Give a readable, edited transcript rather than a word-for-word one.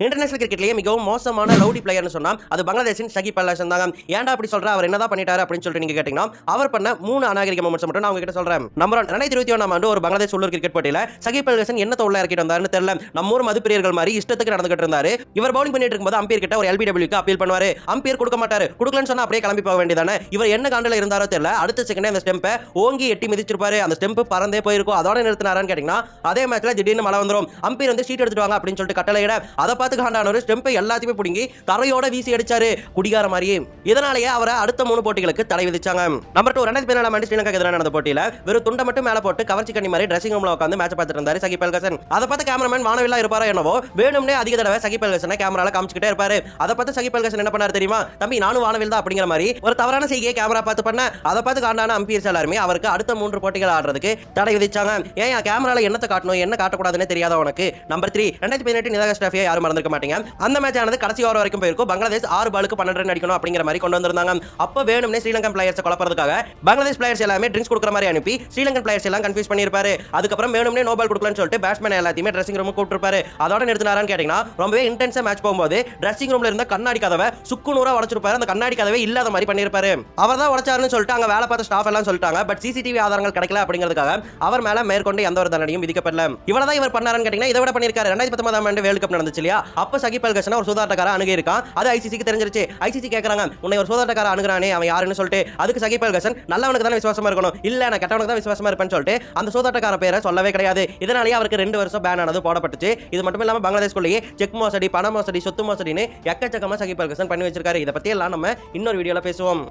International கிரிக்கெட்லயே மிகவும் மோசமான rowdy பிளேயர்னு சொன்னா அது பங்களாதேஷின் ஷகிப் அல் ஹசன் தாங்க. ஏன்டா அப்படி சொல்ற, அவர் என்னதான் பண்ணிட்டாரு அப்படின்னு சொல்லிட்டு நீங்க கேட்டீங்கன்னா, அவர் பண்ண 3 அநாகரிக மொமெண்ட்ஸ் மட்டும் நான் உங்ககிட்ட சொல்றேன். நம்பர் 1, 2021 ஆண்டு ஒரு பங்களாதேஷ் உள்ளூர் கிரிக்கெட் போட்டியில ஷகிப் அல் ஹசன் என்ன தொல்லை இறக்கிட்டு வந்தாருன்னு தெரியல. நம்ம ஊர் மதுப்பிரியர்கள் மாதிரி இஷ்டத்துக்கு நடந்துகிட்டு இருந்தாரு. இவர் பவுலிங் பண்ணிட்டு இருக்கும்போது அம்பீர் கிட்ட ஒரு LBWக்கு அப்பீல் பண்ணுவாரு. அம்பீர் கொடுக்க மாட்டாரு. கொடுக்கலன்னு சொன்னா அப்படியே கிளம்பி போக வேண்டியதானே. இவர் என்ன காண்டில இருந்தாரோ தெரியல, அடுத்த செகண்டே அந்த ஸ்டெம்பை ஓங்கி எட்டி மிதிச்சிருப்பாரு. அந்த ஸ்டெம்ப் பறந்தே போயிருக்கும். அதோட நிறுத்தினாரான்னு கேட்டீங்கன்னா, அதே மேட்ச்ல திடீர்னு மழை வந்துரும். அம்பீர் வந்து ஷீட் எடுத்துட்டு வாங்க அப்படின்னு சொல்லிட்டு கட்டளையிட அதை பார்த்து காண்டானவர் ஸ்டெம்பை எல்லாத்தையுமே புடுங்கி தரையோட வீசி அடிச்சாரு குடிகார மாதிரியே. இதனாலேயே அவரை அடுத்த 3 போட்டிகளுக்கு தடை விதிச்சாங்க. நம்பர் 2, 2017 ஆண்டு ஸ்ரீலங்கா எதிரான நடந்த போட்டியில வெறும் துண்டை மட்டும் மேல போட்டு கவர்ச்சி கண்ணி மாதிரி ட்ரெஸ்ஸிங் ரூம்ல உட்கார்ந்து மேட்ச் பார்த்துட்டு இருந்தாரு ஷகிப் அல் ஹசன். அதை பார்த்து கேமராமேன் வானவில்லா இருப்பாரா என்னவோ வேணும்னே அதிக தடவை ஷகிப் அல் ஹசனை கேமரால காமிச்சிட்டே இருப்பாரு. அதை பார்த்து ஷகிப் அல் ஹசன் என்ன பண்ணாரு தெரியுமா, தம்பி நானும் வானவில் தான் அப்படிங்கிற மாதிரி ஒரு தவறான செய்தியை கேமரா பார்த்து பண்ண அதை பார்த்து காண்டான அம்பீர்ஸ் எல்லாருமே அவருக்கு அடுத்த 3 போட்டிகள் ஆடுறதுக்கு தடை விதிச்சாங்க. ஏன் கேமரால என்னத்தை காட்டணும் என்ன காட்டக்கூடாதுன்னு தெரியாத உனக்கு. நம்பர் 3, 2018 நிதாகஸ் டிராஃபியை யாரும் மறந்துக்க மாட்டீங்க. அந்த மேட்ச் ஆனது கடைசி ஓவர் வரைக்கும் போயிருக்கும். பங்களாதேஷ் 6 பாலுக்கு 12 ரன் அடிக்கணும் அப்படிங்கிற மாதிரி கொண்டு வந்திருந்தாங்க. அப்ப வேணும்னே ஸ்ரீலங்கன் பிளேயர்ஸ் குழப்பறதுக்காக பங்களாதேஷ் பிளேயர்ஸ் எல்லாமே ட்ரிங்க்ஸ் கொடுக்குற மாதிரி அனுப்பி ஸ்ரீலங்கன் பிளேயர்ஸ் எல்லாம் கன்ஃபியூஸ் பண்ணிருப்பாரு. அதுக்கப்புறம் வேணும்னே நோ பால் கொடுக்கலன்னு சொல்லிட்டு பேட்ஸ்மேன் எல்லாத்தையுமே ட்ரெஸ்ஸிங் ரூம் கூப்பிட்டுருப்பாரு. அதோட நிறுத்தினாரான்னு கேட்டீங்கன்னா, ரொம்பவே இன்டென்ஸா மேட்ச் போகும்போது ட்ரெஸ்ஸிங் ரூம்ல இருந்த கண்ணாடி கதவை சுக்குநூறா உடைச்சிருப்பாரு. அந்த கண்ணாடி கதவை இல்லாத மாதிரி பண்ணிருப்பாரு. அவர் தான் உடைச்சாருன்னு சொல்லிட்டு அங்க வேலை பார்த்த ஸ்டாஃப் எல்லாம் சொல்லிட்டாங்க. பட் சிசிடிவி ஆதாரங்கள் கிடைக்கல அப்படிங்கிறதுக்காக அவர் மேல மேற்கொண்டு எந்த ஒரு தண்டனையும் விதிக்கப்படல. இவ்வளவுதான் இவர் பண்ணாருன்னு கேட்டீங்கன்னா, இதை விட பண்ணிருக்காரு. 2019 ஆண்டு வேர்ல்ட் கப் நடந்துச்சு இல்லையா, அப்ப ஷகிப் அல் ஹசன் ஒரு சூதாட்டக்கார அணுகி இருக்கான். அது ஐசிசிக்கு தெரிஞ்சிருச்சு. ஐசிசி கேக்குறாங்க, உன்னை ஒரு சூதாட்டக்கார அணுகுறானே அவன் யாருன்னு சொல்லிட்டு. அதுக்கு ஷகிப் அல் ஹசன் நல்லவனுக்கு தான் விசுவாசமா இருக்கணும், இல்ல நான் கெட்டவனுக்கு தான் விசுவாசமா இருப்பேன்னு சொல்லிட்டு அந்த சூதாட்டக்கார பேரை சொல்லவே கிடையாது. இதனாலேயே அவருக்கு 2 வருஷம் பேன் ஆனது போடப்பட்டுச்சு. இது மட்டும் இல்லாம பங்களாதேஷ்குள்ளேயே செக் மோசடி, பண மோசடி, சொத்து மோசடின்னு எக்கச்சக்கமா ஷகிப் அல் ஹசன் பண்ணி வச்சிருக்காரு. இதை பத்தி எல்லாம் நம்ம இன்னொரு வீடியோல பேசுவோம்.